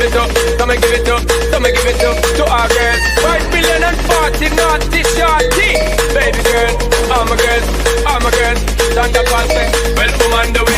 give it up, come and give it up, come and give it up to our girls. 5 million and 40 naughty shorty. Baby girl, all my girls, stand up and say, well, woman, the